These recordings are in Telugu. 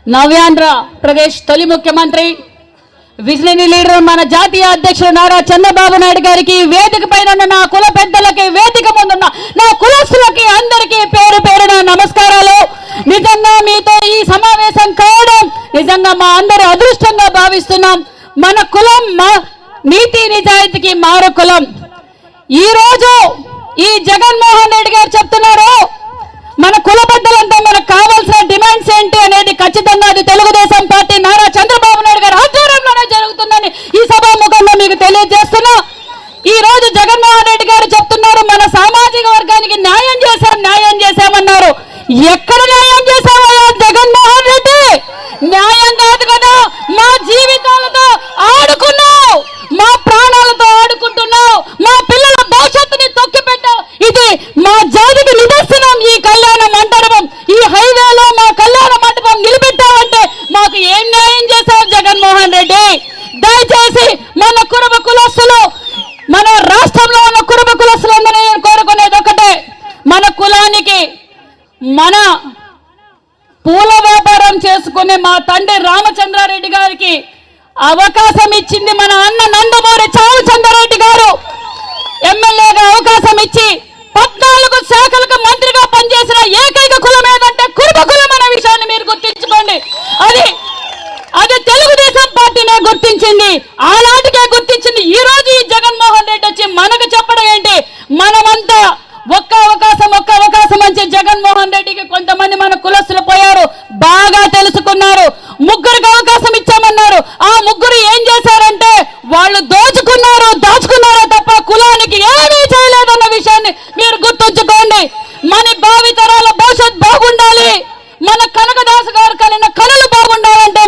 నవ్యాంధ్ర ప్రదేశ్ తొలి ముఖ్యమంత్రి విజనరీ లీడర్ మన జాతీయ అధ్యక్షుడు నారా చంద్రబాబు నాయుడు గారికి వేదిక పైన ఉన్న నా కుల పెద్దలకి వేదిక ముందున్న నా కులస్తులకి అందరికీ పేరు పేరున నమస్కారాలు. నిజంగా మీతో ఈ సమావేశం కావడం నిజంగా మా అందరి అదృష్టంగా భావిస్తున్నాం. మన కులం మా నీతి నిజాయితీకి మారు కులం. ఈ రోజు ఈ జగన్మోహన్ రెడ్డి గారు చెప్తున్నారు మన కుల పెద్దలంతా మనకు కావాల్సిన డిమాండ్స్ ఏంటి అనేది ఖచ్చితంగా అది తెలుగుదేశం పార్టీ నారా చంద్రబాబు నాయుడు గారి ఆధ్వర్యంలోనే జరుగుతుందని ఈ సభాముఖంగా మీకు తెలియజేస్తున్నా. ఈ రోజు జగన్మోహన్ రెడ్డి గారు చెప్తున్నారు మన సామాజిక వర్గానికి న్యాయం చేశామన్నారు. ఎక్కడ న్యాయం చేశామయ్యా జగన్మోహన్ రెడ్డి? న్యాయం కాదు కదా, మా జీవితాలతో ఆడుకున్నావు, మా ప్రాణాలతో ఆడుకుంటున్నావు, మా పిల్లల భవిష్యత్తుని తొక్కిపెట్టావు. ఇది మా జాతికి నిదర్శనం. ఈ కళ్యాణ మండపం, ఈ హైవేలో మా కళ్యాణ మండపం నిలబెట్టావంటే మాకు ఏం న్యాయం చేశావు జగన్మోహన్ రెడ్డి? దయచేసి మన కురుబ కులస్తులు, మన రాష్ట్రంలో ఉన్న కురుబ కులస్తులందరూ నేను కోరుకునేది ఒకటే, మన కులానికి మన పూల వ్యాపారం చేసుకునే మా తండ్రి రామచంద్రారెడ్డి గారికి అవకాశం ఇచ్చింది మన అన్న నందమూరి చావుచంద్రారెడ్డి గారు. ఎమ్మెల్యేగా అవకాశం ఇచ్చి 14 శాఖలకు మంత్రిగా పనిచేసిన ఏకైక కులం ఏదంటే కురుబ కులం అనే విషయాన్ని మీరు గుర్తించుకోండి. అది తెలుగుదేశం పార్టీనే గుర్తించింది, ఆనాటికే గుర్తించింది. ఈ రోజు ఈ జగన్మోహన్ రెడ్డి వచ్చి మనకు చెప్పడం ఏంటి? మనమంతా ఒక్క అవకాశం అని జగన్మోహన్ రెడ్డికి కొంతమంది మన కులస్తులు పోయారు, బాగా తెలుసుకున్నారు. 3కి అవకాశం ఇచ్చామన్నారు. ఆ 3 ఏం చేశారంటే వాళ్ళు దాచుకున్నారో తప్ప కులానికి ఏమీ చేయలేదన్న విషయాన్ని మీరు గుర్తుంచుకోండి. మన భావితరాల భవిష్యత్ బాగుండాలి, మన కనకదాసు గారు కలిగిన కళలు బాగుండాలంటే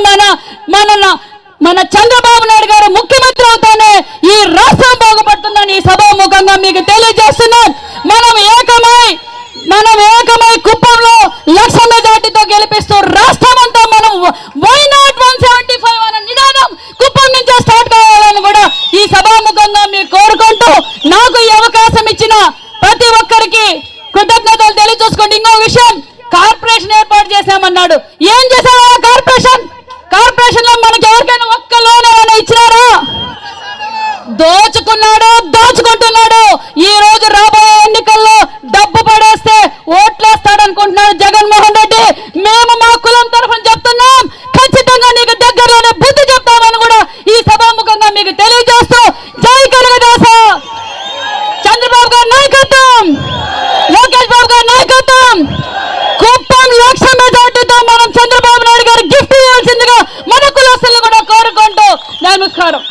మన చంద్రబాబు నాయుడు గారు ముఖ్యమంత్రి అవుతానే ఈ రాష్ట్రం బాగుపడుతుందని ఈ సభాముఖంగా మీకు తెలియజేస్తున్నాం. మనం ఏకమై కుప్పంలో 1,00,000 మెజార్టీతో గెలిపిస్తూ రాష్ట్రం అంతా మనం వై నాట్ 175 అనే నిదానం కుప్పం నుంచే స్టార్ట్ కావాలని కూడా ఈ సభాముఖంగా మీరు కోరుకుంటూ నాకు ఈ అవకాశం ఇచ్చిన ప్రతి ఒక్కరికి కృతజ్ఞతలు తెలియజేసుకోండి. ఇంకో విషయం, కార్పొరేషన్ ఏర్పాటు చేశామన్నాడు. ఏం చేశావా కార్పొరేషన్ లో మనకి ఎవరికైనా ఒక్క లోన్ ఏమైనా ఇచ్చినారా? దోచుకుంటున్నాడు. ఈ రోజు రాబోయే ఎన్నికల్లో డబ్బు పడేస్తే ఓట్లేస్తాడనుకుంటున్నాడు జగన్మోహన్ రెడ్డి. మేము మా కులం తరఫున చెప్తున్నాం, ఖచ్చితంగా నీకు దగ్గరలోనే బుద్ధి చెప్తామని కూడా ఈ సభాముఖంగా మీకు తెలియజేస్తూ జై కనకదాస, చంద్రబాబు గారి నాయకత్వం, లోకేష్ బాబు గారి నాయకత్వం, కుప్పం 1,00,000 మెజార్టీతో మనం చంద్రబాబు నాయుడు గారు గిఫ్ట్ ఇవ్వాల్సిందిగా మన కులస్తులు కూడా కోరుకుంటూ నమస్కారం.